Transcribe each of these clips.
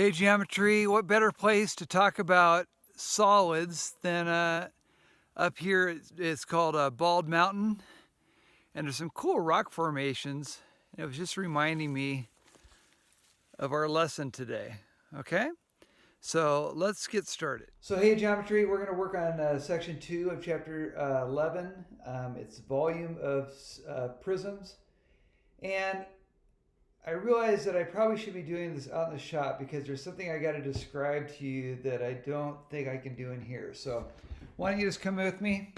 Hey, geometry, what better place to talk about solids than up here? It's called Bald Mountain, and there's some cool rock formations. It was just reminding me of our lesson today. Okay, so let's get started. So, hey, geometry, we're going to work on section 2 of chapter 11. It's volume of prisms. And I realize that I probably should be doing this out in the shop because there's something I got to describe to you that I don't think I can do in here. So why don't you just come with me?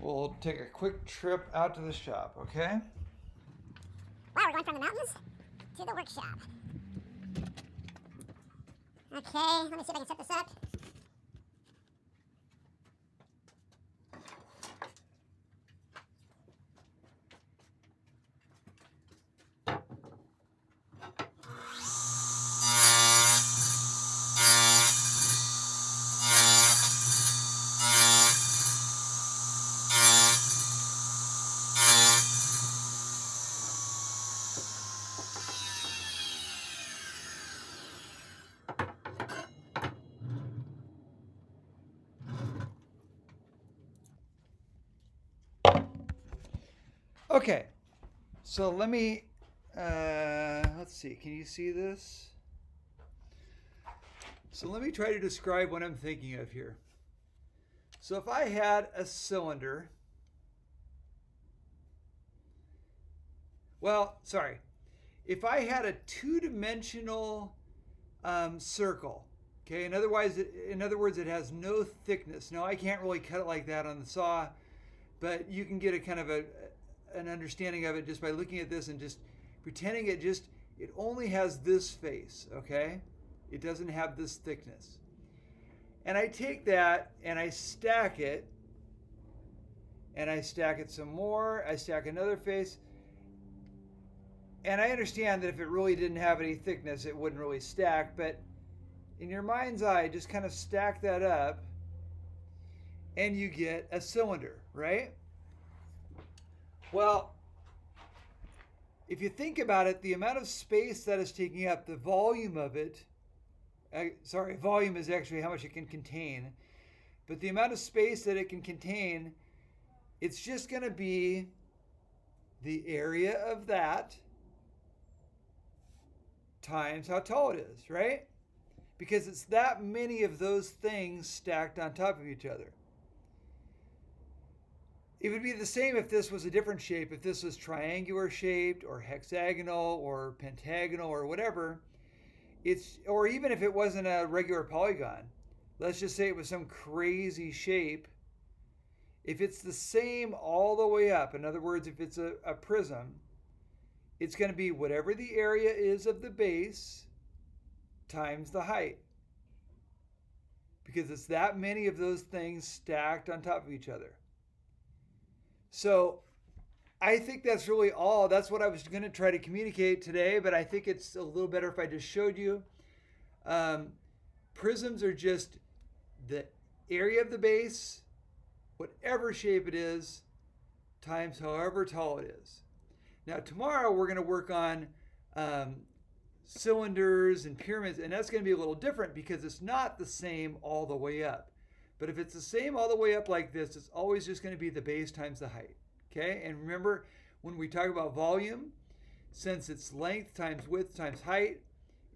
We'll take a quick trip out to the shop, okay? Wow, we're going from the mountains to the workshop. Okay, let me see if I can set this up. Okay, so let me, let's see, can you see this? So let me try to describe what I'm thinking of here. So if I had a cylinder, if I had a two-dimensional circle, okay, in other words, it has no thickness. Now, I can't really cut it like that on the saw, but you can get a kind of an understanding of it just by looking at this and just pretending it only has this face, okay? It doesn't have this thickness. And I take that and I stack it, and I stack it some more. I stack another face. And I understand that if it really didn't have any thickness, it wouldn't really stack, but in your mind's eye, just kind of stack that up and you get a cylinder, right? Well, if you think about it, the amount of space that is taking up, the volume of it, volume is actually how much it can contain, but the amount of space that it can contain, it's just going to be the area of that times how tall it is, right? Because it's that many of those things stacked on top of each other. It would be the same if this was a different shape, if this was triangular shaped or hexagonal or pentagonal or whatever. Or even if it wasn't a regular polygon. Let's just say it was some crazy shape. If it's the same all the way up, in other words, if it's a prism, it's going to be whatever the area is of the base times the height. Because it's that many of those things stacked on top of each other. So I think that's really all. That's what I was going to try to communicate today, but I think it's a little better if I just showed you. Prisms are just the area of the base, whatever shape it is, times however tall it is. Now tomorrow we're going to work on cylinders and pyramids, and that's going to be a little different because it's not the same all the way up. But if it's the same all the way up like this, it's always just going to be the base times the height. Okay? And remember, when we talk about volume, since it's length times width times height,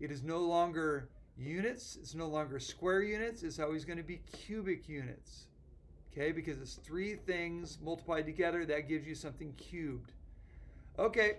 it is no longer units, it's no longer square units, it's always going to be cubic units. Okay? Because it's three things multiplied together, that gives you something cubed. Okay,